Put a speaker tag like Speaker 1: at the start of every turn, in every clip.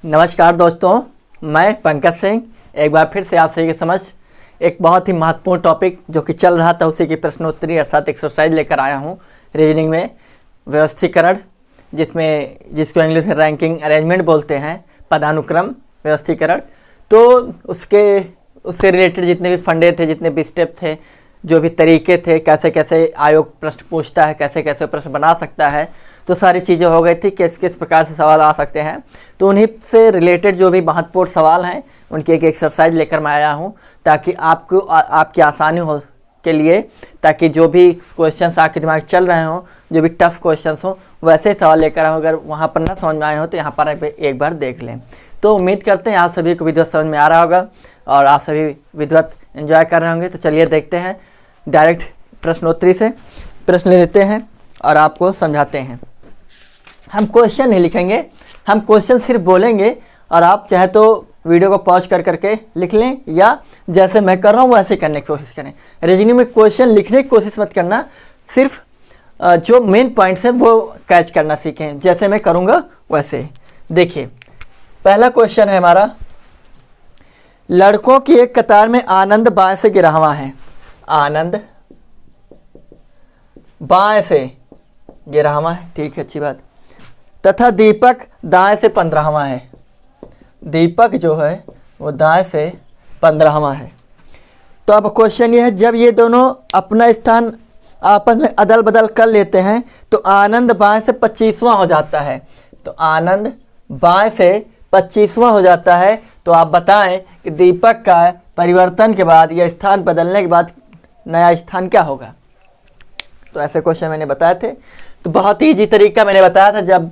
Speaker 1: नमस्कार दोस्तों, मैं पंकज सिंह एक बार फिर से आप सभी के समझ एक बहुत ही महत्वपूर्ण टॉपिक जो कि चल रहा था उसी की प्रश्नोत्तरी अर्थात एक्सरसाइज लेकर आया हूँ। रीजनिंग में व्यवस्थीकरण, जिसको इंग्लिश में रैंकिंग अरेंजमेंट बोलते हैं, पदानुक्रम व्यवस्थीकरण। तो उससे रिलेटेड जितने भी फंडे थे, जितने भी स्टेप थे, जो भी तरीके थे, कैसे कैसे आयोग प्रश्न पूछता है, कैसे कैसे प्रश्न बना सकता है, तो सारी चीज़ें हो गई थी। किस किस प्रकार से सवाल आ सकते हैं, तो उन्हीं से रिलेटेड जो भी महत्वपूर्ण सवाल हैं उनकी एक एक्सरसाइज लेकर मैं आया हूं, ताकि आपकी आसानी हो के लिए, ताकि जो भी क्वेश्चंस आपके दिमाग में चल रहे हों, जो भी टफ क्वेश्चंस हों, वैसे सवाल लेकर आऊँ। अगर वहाँ पर ना समझ में आए हो तो यहाँ पर एक बार देख लें। तो उम्मीद करते हैं आप सभी को विधिवत समझ में आ रहा होगा और आप सभी विधिवत एंजॉय कर रहे होंगे। तो चलिए देखते हैं, डायरेक्ट प्रश्नोत्तरी से प्रश्न लेते हैं और आपको समझाते हैं। हम क्वेश्चन नहीं लिखेंगे, हम क्वेश्चन सिर्फ बोलेंगे और आप चाहे तो वीडियो को पॉज कर करके लिख लें या जैसे मैं कर रहा हूँ वैसे करने की कोशिश करें। रीजनिंग में क्वेश्चन लिखने की कोशिश मत करना, सिर्फ जो मेन पॉइंट्स हैं वो कैच करना सीखें, जैसे मैं करूँगा वैसे। देखिए, पहला क्वेश्चन है हमारा, लड़कों की एक कतार में आनंद बाएं से गिरा हुआ है। आनंद बाएं से गिरा हुआ है, ठीक है, अच्छी बात। तथा दीपक दाएं से 15वां है। दीपक जो है वो दाएं से 15वां है। तो अब क्वेश्चन ये है, जब ये दोनों अपना स्थान आपस में अदल बदल कर लेते हैं तो आनंद बाएं से 25वां हो जाता है। तो आनंद बाएं से 25वां हो जाता है। तो आप बताएं कि दीपक का परिवर्तन के बाद या स्थान बदलने के बाद नया स्थान क्या होगा। तो ऐसे क्वेश्चन मैंने बताए थे। तो बहुत ही ईजी तरीका मैंने बताया था, जब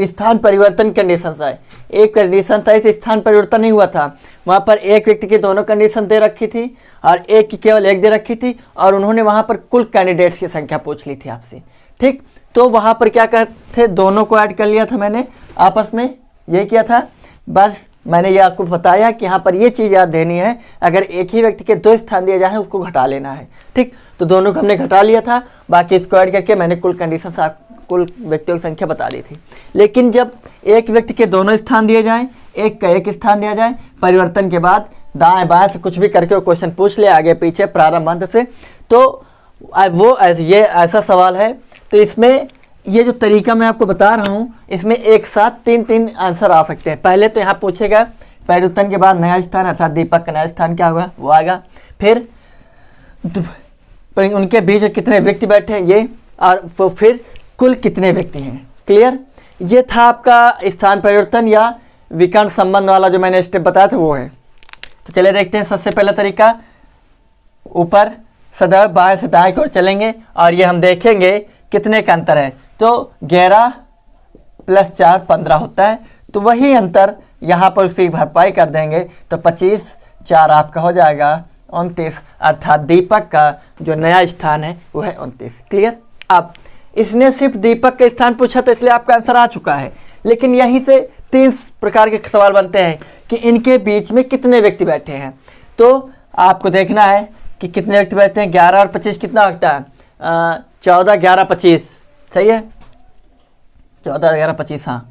Speaker 1: स्थान परिवर्तन कंडीशन आए। एक कंडीशन था, इस स्थान परिवर्तन नहीं हुआ था, वहाँ पर एक व्यक्ति की दोनों कंडीशन दे रखी थी और एक की केवल एक दे रखी थी, और उन्होंने वहाँ पर कुल कैंडिडेट्स की संख्या पूछ ली थी आपसे, ठीक। तो वहाँ पर क्या करते थे, दोनों को ऐड कर लिया था मैंने, आपस में ये किया था। बस मैंने ये आपको बताया कि यहाँ पर ये चीज़ याद देनी है, अगर एक ही व्यक्ति के 2 स्थान दिए जाए उसको घटा लेना है, ठीक। तो दोनों को हमने घटा लिया था, बाकी इसको ऐड करके मैंने कुल कंडीशन कुल व्यक्तियों की संख्या बता दी थी। लेकिन जब एक व्यक्ति के दोनों स्थान दिए जाएं, एक का एक स्थान दिया जाए, परिवर्तन के बाद दाएं बाएं से कुछ भी करके वो क्वेश्चन पूछ ले, आगे पीछे प्रारंभ अंत से, तो वो ये ऐसा सवाल है। तो इसमें ये जो तरीका मैं आपको बता रहा हूँ, इसमें एक साथ 3 आंसर आ सकते हैं। पहले तो यहाँ पूछेगा परिवर्तन के बाद नया स्थान, अर्थात दीपक का नया स्थान क्या होगा वो आएगा। फिर उनके बीच में कितने व्यक्ति बैठे हैं ये, और फिर कुल कितने व्यक्ति हैं। क्लियर, ये था आपका स्थान परिवर्तन या विकर्ण संबंध वाला जो मैंने स्टेप बताया था वो है। तो चलिए देखते हैं। सबसे पहला तरीका, ऊपर सदैव बाएं से दाएं की ओर चलेंगे और ये हम देखेंगे कितने का अंतर है। तो 11 + 4 15 होता है, तो वही अंतर यहाँ पर उसकी भरपाई कर देंगे, तो 25 4 आपका हो जाएगा 29, अर्थात दीपक का जो नया स्थान है वो है 29। क्लियर। अब इसने सिर्फ दीपक का स्थान पूछा तो इसलिए आपका आंसर आ चुका है, लेकिन यहीं से 3 प्रकार के सवाल बनते हैं कि इनके बीच में कितने व्यक्ति बैठे हैं। तो आपको देखना है कि कितने व्यक्ति बैठे हैं। 11 और 25 कितना होता है, 14 11 25, सही है, 14 11 25, हाँ।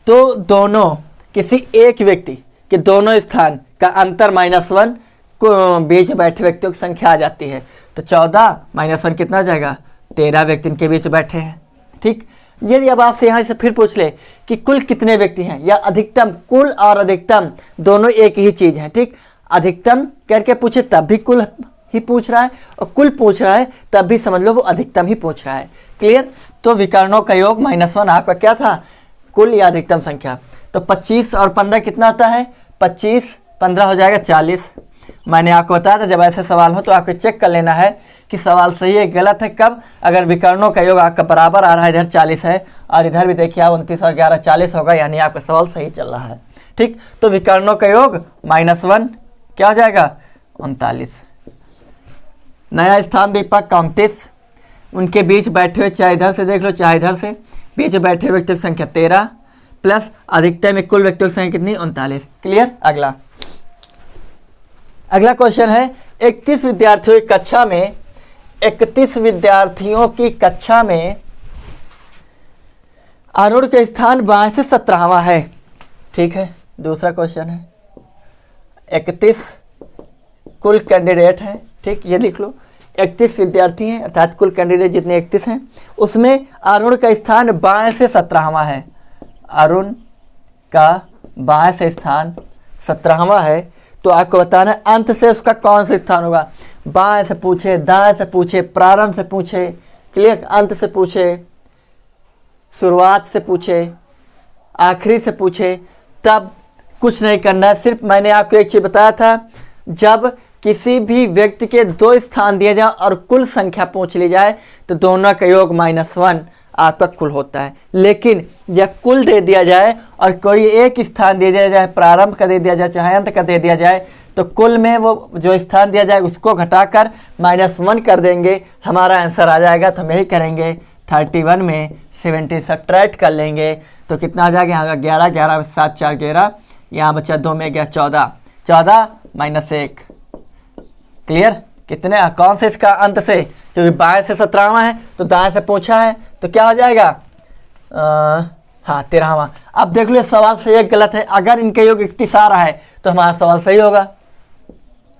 Speaker 1: तो दोनों किसी एक व्यक्ति के दोनों स्थान का अंतर -1 को बीच में बैठे व्यक्तियों की संख्या आ जाती है। तो 14 - 1 कितना हो जाएगा, 13 व्यक्ति इनके बीच बैठे हैं, ठीक। यदि अब आपसे यहाँ से फिर पूछ ले कि कुल कितने व्यक्ति हैं या अधिकतम, कुल और अधिकतम दोनों एक ही चीज़ है, ठीक। अधिकतम करके पूछे तब भी कुल ही पूछ रहा है, और कुल पूछ रहा है तब भी समझ लो वो अधिकतम ही पूछ रहा है। क्लियर। तो विकर्णों का योग -1 आपका क्या था, कुल या अधिकतम संख्या। तो 25 और 15 कितना आता है, 25 15 हो जाएगा 40। मैंने आपको बताया था जब ऐसे सवाल हो तो आपको चेक कर लेना है कि सवाल सही है गलत है कब, अगर विकर्णों का योग आपका बराबर आ रहा है, इधर 40 है और इधर भी देखिए 29 और 11 40 होगा, यानी आपका सवाल सही चल रहा है, ठीक। तो विकर्णों का योग -1 क्या हो जाएगा, 39। नया स्थान दीपक का 29, उनके बीच बैठे हुए, चाहे इधर से देख लो चाहे इधर से, बीच में बैठे हुए व्यक्तियों की संख्या 13 प्लस अधिकतम में कुल व्यक्तियों की संख्या कितनी, 39। क्लियर। अगला क्वेश्चन है, 31 विद्यार्थियों की कक्षा में 31 विद्यार्थियों की कक्षा में आरूढ़ का स्थान बाएं से 17वां है। ठीक है, दूसरा क्वेश्चन है 31 कुल कैंडिडेट हैं। ठीक, ये लिख लो 31 विद्यार्थी हैं, अर्थात कुल कैंडिडेट जितने 31 हैं उसमें आरूढ़ का स्थान बाएं से 17वां है। अरुण का बाएं से स्थान 17वां है, तो आपको बताना है अंत से उसका कौन सा स्थान होगा। बाएं से पूछे, दाएं से पूछे, प्रारंभ से पूछे, क्लियर, अंत से पूछे, शुरुआत से पूछे, आखिरी से पूछे, तब कुछ नहीं करना है। सिर्फ मैंने आपको एक चीज़ बताया था, जब किसी भी व्यक्ति के 2 स्थान दिए जाए और कुल संख्या पूछ ली जाए तो दोनों का योग -1 आपका कुल होता है। लेकिन जब कुल दे दिया जाए और कोई एक स्थान दे दिया जाए, प्रारंभ का दे दिया जाए चाहे अंत का दे दिया जाए, तो कुल में वो जो स्थान दिया जाए उसको घटाकर -1 कर देंगे, हमारा आंसर आ जाएगा। तो हम यही करेंगे 31 में 70 सब्ट्रैक्ट कर लेंगे तो कितना आ जाएगा, यहाँ 11, 11 7 4 11, यहाँ बचा 2 में गया 14, 14 -1, क्लियर। कितने, कौन से इसका अंत से, क्योंकि बाएं से 17वां है तो दाएं से पूछा है तो क्या हो जाएगा, हाँ 13वां। अब देख लो सवाल सही है गलत है, अगर इनका योग 31 आ रहा है तो हमारा सवाल सही होगा।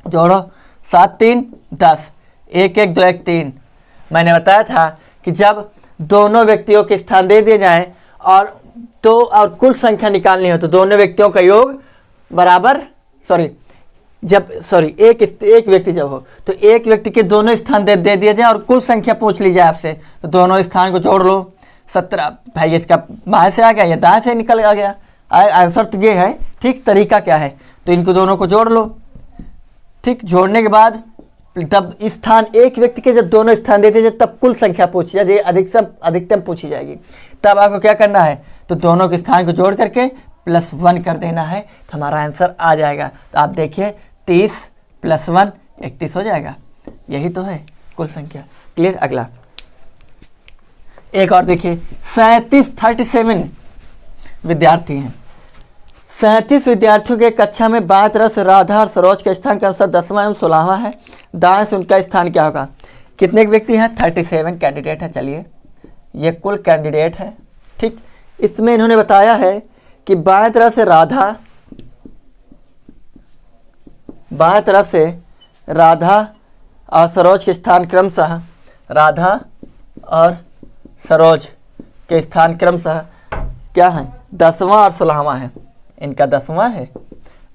Speaker 1: जोड़ो 7 3 10, 1 1 2 1 3। मैंने बताया था कि जब दोनों व्यक्तियों के स्थान दे दिए जाएं और कुल संख्या निकालनी हो तो दोनों व्यक्तियों का योग बराबर, एक व्यक्ति जब हो तो एक व्यक्ति के दोनों स्थान दे दिए जाए और कुल संख्या पूछ ली जाए आपसे, तो दोनों स्थान को जोड़ लो। 17, भाई इसका बाएं से आ गया या दाएं से निकल आ गया, आंसर तो ये है। ठीक, तरीका क्या है, तो इनको दोनों को जोड़ लो। ठीक, जोड़ने के बाद तब स्थान, एक व्यक्ति के जब दोनों स्थान देते हैं तब कुल संख्या पूछी जाएगी, अधिकतम पूछी जाएगी। तब आपको क्या करना है, तो दोनों के स्थान को जोड़ करके +1 कर देना है, तो हमारा आंसर आ जाएगा। तो आप देखिए 30 + 1 31 हो जाएगा, यही तो है कुल संख्या। क्लियर। अगला एक और देखिए 37 विद्यार्थी हैं। 37 विद्यार्थियों के कक्षा में बाएं तरफ से राधा और सरोज के स्थान के अनुसार 10वां एवं 16वां है, दाएं से उनका स्थान क्या होगा। कितने व्यक्ति हैं, 37 कैंडिडेट हैं। चलिए ये कुल कैंडिडेट है। ठीक, इसमें इन्होंने बताया है कि बाएं तरफ से राधा और सरोज के स्थान क्रमशः, राधा और सरोज के स्थान क्रमशः क्या है, 10वां और 16वां है। इनका 10वां है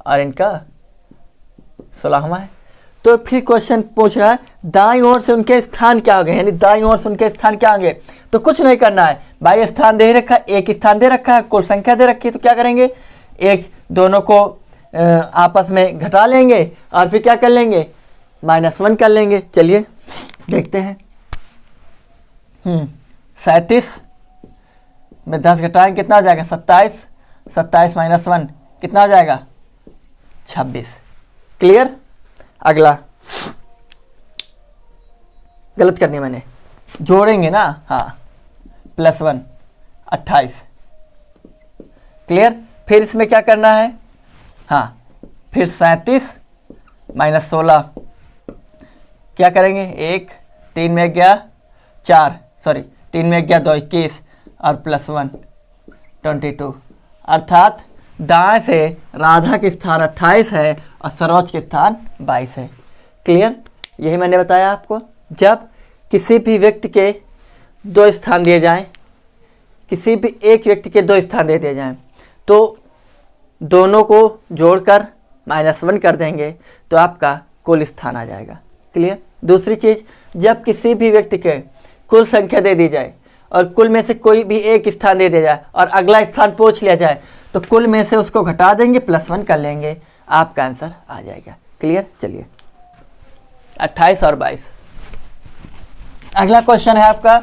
Speaker 1: और इनका 16वां है। तो फिर क्वेश्चन पूछ रहा है दाईं ओर से उनके स्थान क्या होंगे, यानी दाईं ओर से उनके स्थान क्या होंगे। तो कुछ नहीं करना है भाई, स्थान दे रखा है, एक स्थान दे रखा है, कुल संख्या दे रखी है, तो क्या करेंगे, एक दोनों को आपस में घटा लेंगे और फिर क्या कर लेंगे, -1 कर लेंगे। चलिए देखते हैं। 37 में 10 घटाएं कितना आ जाएगा, 27, 27 -1 कितना आ जाएगा, 26। क्लियर। अगला गलत करनी मैंने, जोड़ेंगे ना, हाँ +1 28। क्लियर। फिर इसमें क्या करना है, हाँ फिर 37 -16 क्या करेंगे, 1 3 में गया 4, 3 में गया 2 21 और +1 22। अर्थात दाएं से राधा के स्थान 28 है और सरोज के स्थान 22 है। क्लियर। यही मैंने बताया आपको, जब किसी भी व्यक्ति के 2 स्थान दिए जाएं, किसी भी एक व्यक्ति के 2 स्थान दे दिए जाएं, तो दोनों को जोड़कर -1 कर देंगे तो आपका कुल स्थान आ जाएगा। क्लियर। दूसरी चीज़, जब किसी भी व्यक्ति के कुल संख्या दे दी जाए और कुल में से कोई भी एक स्थान दे दिया जाए और अगला स्थान पूछ लिया जाए, तो कुल में से उसको घटा देंगे, +1 कर लेंगे, आपका आंसर आ जाएगा। क्लियर। चलिए 28 और 22। अगला क्वेश्चन है आपका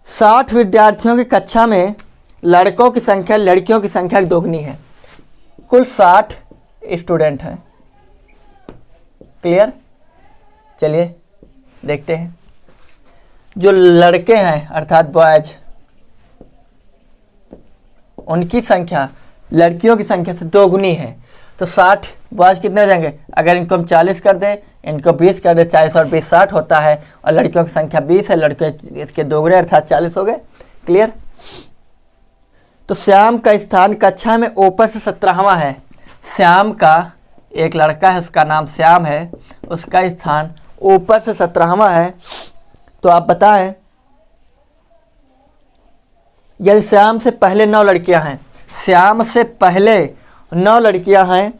Speaker 1: 60 विद्यार्थियों की कक्षा में लड़कों की संख्या लड़कियों की संख्या दोगुनी है। कुल 60 स्टूडेंट हैं। क्लियर। चलिए देखते हैं। जो लड़के हैं अर्थात बॉयज, उनकी संख्या लड़कियों की संख्या से दोगुनी है। तो 60 बॉयज कितने हो जाएंगे? अगर इनको हम 40 कर दें, इनको 20 कर दें, 40 और 20 60 होता है, और लड़कियों की संख्या 20 है, लड़के इसके दोगुने अर्थात 40 हो गए। क्लियर? तो श्याम का स्थान कक्षा में ऊपर से 17वां है। श्याम का, एक लड़का है उसका नाम श्याम है, उसका स्थान ऊपर से 17वां है। तो आप बताएं, यदि श्याम से पहले 9 लड़कियां हैं, श्याम से पहले 9 लड़कियां हैं,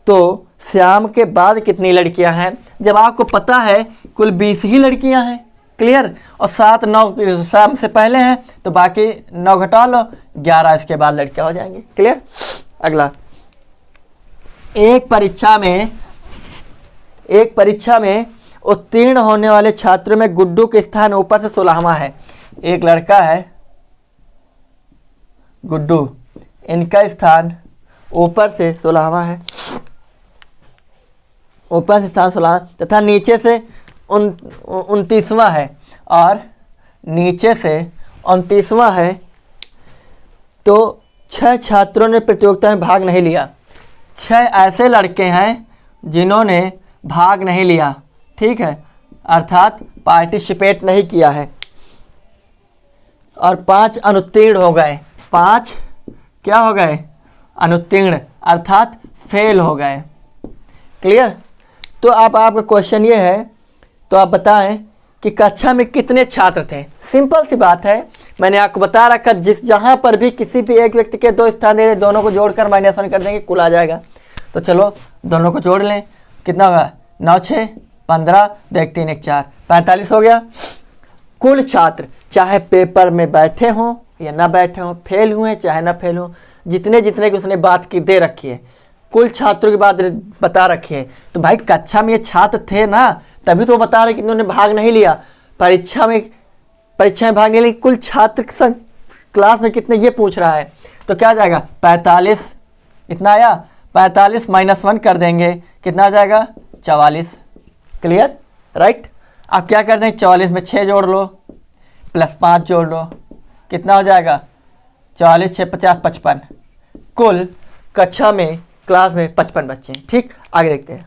Speaker 1: तो श्याम के बाद कितनी लड़कियां हैं? जब आपको पता है कुल 20 ही लड़कियां हैं। क्लियर? और 7 9 श्याम से पहले हैं, तो बाकी 9 घटा लो, 11 इसके बाद लड़कियां हो जाएंगी। क्लियर? अगला, एक परीक्षा में उत्तीर्ण होने वाले छात्रों में गुड्डू के स्थान ऊपर से 16वां है। एक लड़का है गुड्डू, इनका स्थान ऊपर से 16वां है, ऊपर से स्थान 16 तथा नीचे से 29वां है, और नीचे से 29वां है। तो 6 छात्रों ने प्रतियोगिता में भाग नहीं लिया। 6 ऐसे लड़के हैं जिन्होंने भाग नहीं लिया, ठीक है, अर्थात पार्टिसिपेट नहीं किया है, और 5 अनुत्तीर्ण हो गए। 5 क्या हो गए? अनुत्तीर्ण, अर्थात फेल हो गए। क्लियर? तो अब आपका क्वेश्चन ये है, तो आप बताएं कि कक्षा में कितने छात्र थे। सिंपल सी बात है, मैंने आपको बता रखा, जहां पर भी किसी भी एक व्यक्ति के 2 स्थान दे रहे, दोनों को जोड़कर -1 कर देंगे, कुल आ जाएगा। तो चलो दोनों को जोड़ लें, कितना होगा? 9 6 15, 2 1 3 1 4, 45 हो गया। कुल छात्र चाहे पेपर में बैठे हों या ना बैठे हों, फेल हुए चाहे ना फेल हों, जितने की उसने बात की दे रखी है, कुल छात्रों की बात बता रखी है। तो भाई कक्षा में ये छात्र थे ना, तभी तो बता रहे कि इन्होंने भाग नहीं लिया परीक्षा में भाग नहीं लिया। कुल छात्र क्लास में कितने ये पूछ रहा है, तो क्या जाएगा? 45 इतना आया, 45 -1 कर देंगे, कितना आ जाएगा? 44। क्लियर? राइट? अब क्या कर दें, 44 में 6 जोड़ लो, +5 जोड़ लो, कितना हो जाएगा? 44 6 50 55। कुल कक्षा में क्लास में 55 बच्चे हैं। ठीक, आगे देखते हैं।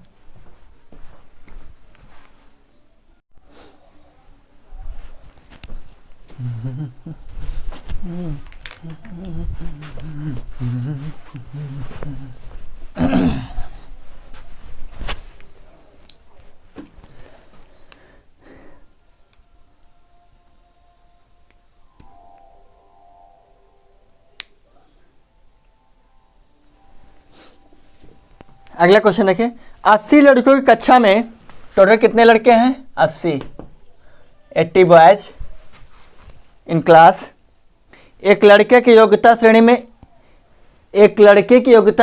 Speaker 1: अगला क्वेश्चन देखिए, 80 लड़कियों की कक्षा में टोटल कितने लड़के हैं? 80 बॉयज इन क्लास। एक लड़के की योग्यता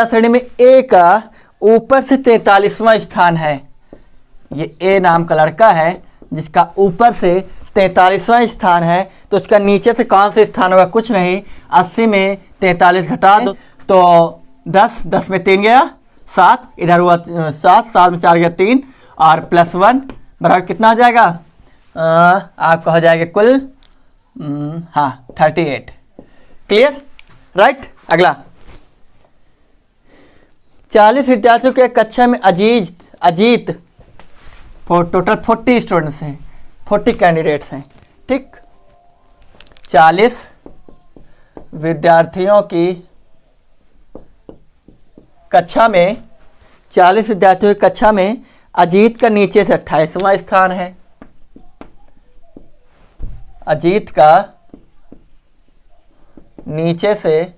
Speaker 1: श्रेणी में ए का ऊपर से 43वां स्थान है। ये ए नाम का लड़का है जिसका ऊपर से 43वां स्थान है, तो उसका नीचे से कौन सा स्थान होगा? कुछ नहीं, 80 में 43 घटा दो तो 10 में 3 गया 7, इधर हुआ 7 में 4 गया 3, और +1 बराबर कितना हो जाएगा? आपका हो जाएगा कुल 38। क्लियर? राइट? अगला, 40 विद्यार्थियों के कक्षा में अजीत टोटल 40 स्टूडेंट्स हैं, 40 कैंडिडेट्स हैं। ठीक, 40 विद्यार्थियों की कक्षा में अजीत का नीचे से 28वां स्थान है। अजीत का नीचे से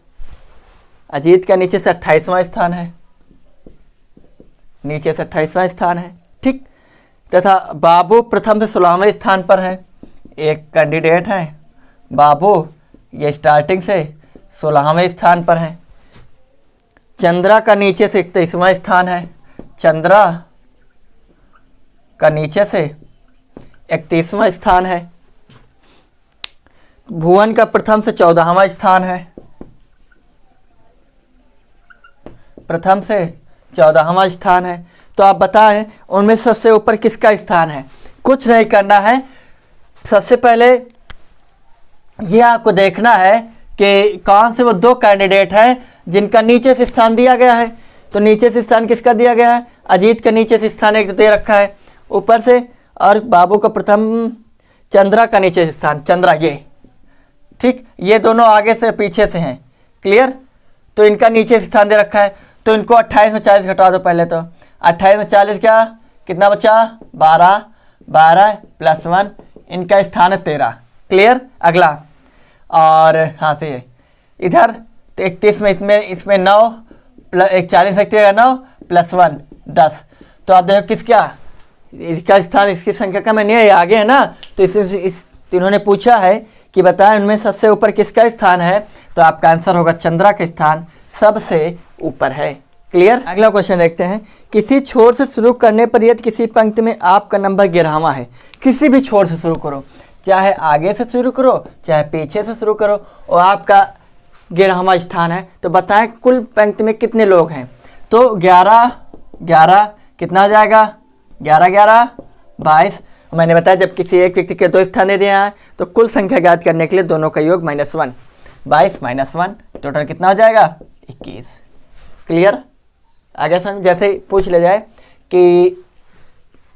Speaker 1: 28वां स्थान है, नीचे से 28वां स्थान है। ठीक, तथा बाबू प्रथम से 16वें स्थान पर है। एक कैंडिडेट है बाबू, ये स्टार्टिंग से 16वें स्थान पर है। चंद्रा का नीचे से 31वां स्थान है, चंद्रा का नीचे से 31वां स्थान है। भुवन का प्रथम से 14वां स्थान है, प्रथम से 14वां स्थान है। तो आप बताएं उनमें सबसे ऊपर किसका स्थान है? कुछ नहीं करना है, सबसे पहले ये आपको देखना है कि कौन से वो 2 कैंडिडेट हैं जिनका नीचे से स्थान दिया गया है। तो नीचे से स्थान किसका दिया गया है? अजीत का नीचे से स्थान एक दे रखा है ऊपर से, और बाबू का प्रथम चंद्रा का नीचे से स्थान चंद्रा ये, ठीक, ये दोनों आगे से पीछे से हैं, क्लियर। तो इनका नीचे से स्थान दे रखा है, तो इनको 28 में 40 घटा दो पहले। तो 28 में 40 क्या कितना बचा? 12, 12 + 1, इनका स्थान है 13, क्लियर। अगला और हाँ से ये इधर तो 31 में इसमें 9 + 40 में 9 + 1 10। तो आप देखो किसका इसका स्थान इसकी संख्या का मैंने ये आगे है ना, तो इन्होंने पूछा है कि बताएं उनमें सबसे ऊपर किसका स्थान है, तो आपका आंसर होगा चंद्रा का स्थान सबसे ऊपर है, क्लियर। अगला क्वेश्चन देखते हैं। किसी छोर से शुरू करने पर यदि किसी पंक्ति में आपका नंबर 11वां है, किसी भी छोर से शुरू करो, चाहे आगे से शुरू करो चाहे पीछे से शुरू करो, और आपका 11वां स्थान है, तो बताएं कुल पंक्ति में कितने लोग हैं। तो 11 11 कितना हो जाएगा? 11 11 22। मैंने बताया जब किसी एक व्यक्ति के 2 स्थान दे दिए हैं तो कुल संख्या ज्ञात करने के लिए दोनों का योग -1, 22 - 1 टोटल कितना हो जाएगा? 21, क्लियर। आगे समझ, जैसे ही पूछ ले जाए कि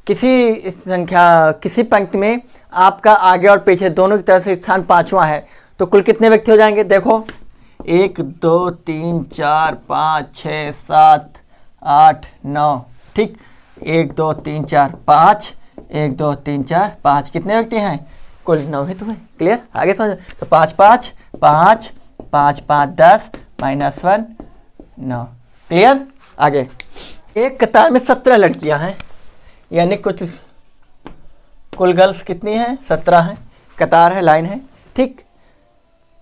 Speaker 1: किसी पंक्ति में आपका आगे और पीछे दोनों की तरफ से स्थान 5वां है, तो कुल कितने व्यक्ति हो जाएंगे? देखो 1 2 3 4 5 6 7 8 9, ठीक, 1 2 3 4 5, 1 2 3 4 5, कितने व्यक्ति हैं? कुल 9 ही तो है, क्लियर। आगे समझो, तो 5 5 5 5 5 10 -1 9, क्लियर। आगे एक कतार में 17 लड़कियां हैं, यानी कुल गर्ल्स कितनी हैं? 17 हैं। कतार है, लाइन है, ठीक।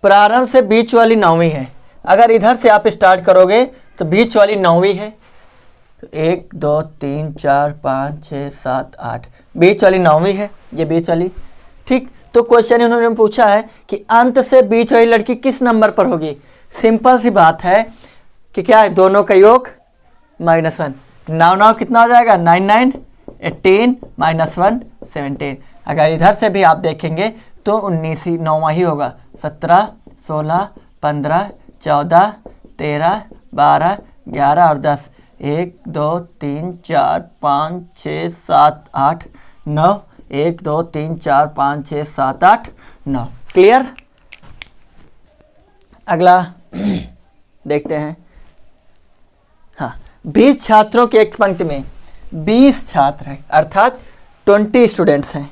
Speaker 1: प्रारंभ से बीच वाली 9वीं है। अगर इधर से आप स्टार्ट करोगे तो बीच वाली 9वीं है, तो 1 2 3 4 5 6 7 8, बीच वाली 9वीं है, ये बीच वाली, ठीक। तो क्वेश्चन उन्होंने पूछा है कि अंत से बीच वाली लड़की किस नंबर पर होगी। सिंपल सी बात है कि क्या है, दोनों का योग -1, 9 9 कितना हो जाएगा? 9 9 18 -1 17। अगर इधर से भी आप देखेंगे तो 19 ही 9वां ही होगा। 17 16 15 14 13 12 11 और 10, 1 2 3 4 5 6 7 8 9, 1 2 3 4 5 6 7 8 9, क्लियर। अगला देखते हैं। हाँ, 20 छात्रों की एक पंक्ति में 20 छात्र हैं, अर्थात 20 स्टूडेंट्स हैं,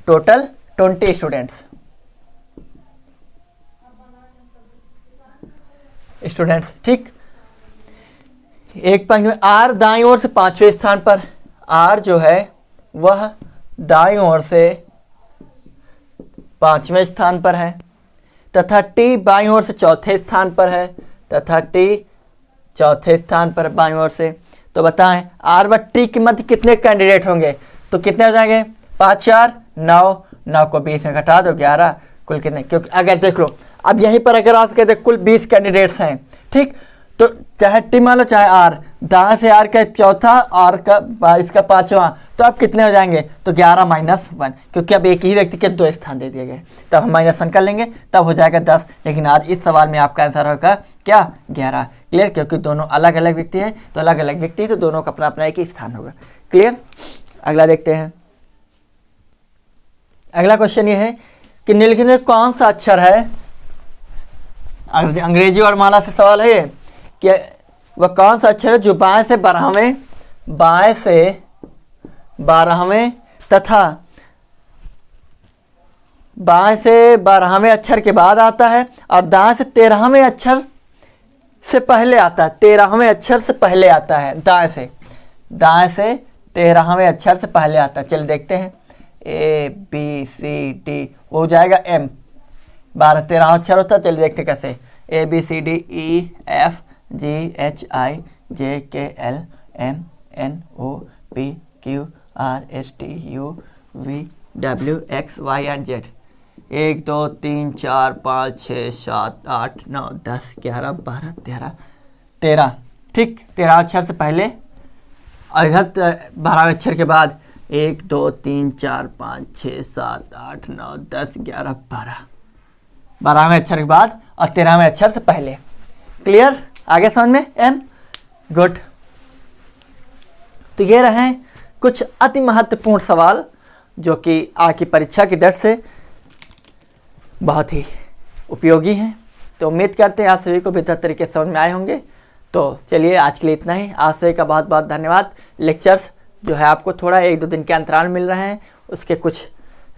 Speaker 1: टोटल 20 स्टूडेंट्स, ठीक। एक पंक्ति में आर दाईं ओर से 5वें स्थान पर, आर जो है वह दाईं ओर से 5वें स्थान पर है, तथा टी बाईं ओर से 4थे स्थान पर है, तथा टी 4थे स्थान पर बाईं ओर से। तो बताएं आर व टी के मध्य कितने कैंडिडेट होंगे? तो कितने हो जाएंगे? 5 4 9, 9 को 20 में घटा दो 11, कुल कितने? क्योंकि अगर देख लो अब यहीं पर अगर आप कहते कुल 20 कैंडिडेट्स हैं, ठीक, तो चाहे टी मान लो चाहे आर, दाएं से आर का 4था, आर का 22 का 5वां, तो अब कितने हो जाएंगे? तो 11 -1, क्योंकि अब एक ही व्यक्ति के 2 स्थान दे दिए गए, तब हम -1 कर लेंगे, तब हो जाएगा 10। लेकिन आज इस सवाल में आपका आंसर होगा क्या? 11, क्लियर। क्योंकि दोनों अलग अलग व्यक्ति हैं, तो अलग अलग व्यक्ति है तो दोनों का अपना अपना एक ही स्थान होगा, क्लियर। अगला देखते हैं। अगला क्वेश्चन ये है कि निम्नलिखित में कौन सा अक्षर है, अंग्रेजी और माला से सवाल है ये, कि वह कौन सा अक्षर है जो बाएं से 12वें तथा बाएं से 12वें अक्षर के बाद आता है, और दाएं से 13वें अक्षर से पहले आता है, 13वें अक्षर से पहले आता है, दाएं से 13वें अक्षर से पहले आता है। चलिए देखते हैं। ABCD वो हो जाएगा M, 12-13 अक्षर होता है। चलिए देखते कैसे। ABCD EFGHIJKLMNOPQRSTUVWXY and Z। 1 2 3 4 5 6 7 8 9 10 11 12 13 13, ठीक। 13 अक्षर से पहले, और इधर 12वें अक्षर के बाद 1 2 3 4 5 6 7 8 9 10 11 12, 12वें अक्षर के बाद और 13वें अक्षर से पहले, क्लियर। आगे समझ में? M, good. तो ये रहे कुछ अति महत्वपूर्ण सवाल जो कि आज की परीक्षा की दृष्टि से बहुत ही उपयोगी हैं। तो उम्मीद करते हैं आप सभी को बेहतर तरीके से समझ में आए होंगे। तो चलिए आज के लिए इतना ही। आज सभी का बहुत बहुत धन्यवाद। लेक्चर्स जो है आपको थोड़ा 1-2 दिन के अंतराल मिल रहे हैं, उसके कुछ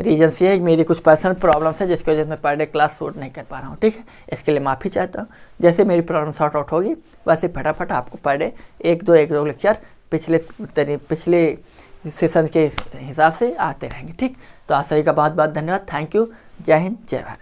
Speaker 1: रीजन्स ये है कि मेरी कुछ पर्सनल प्रॉब्लम्स है जिसकी वजह से मैं पर डे क्लास शूट नहीं कर पा रहा हूँ। ठीक है, इसके लिए माफ़ी चाहता हूँ। जैसे मेरी प्रॉब्लम सॉर्ट आउट होगी वैसे फटाफट आपको पर डे 1-2 लेक्चर पिछले सेशन के हिसाब से आते रहेंगे। ठीक, तो आप सभी का बहुत बहुत धन्यवाद। Thank you. जय हिंद, जय भारत।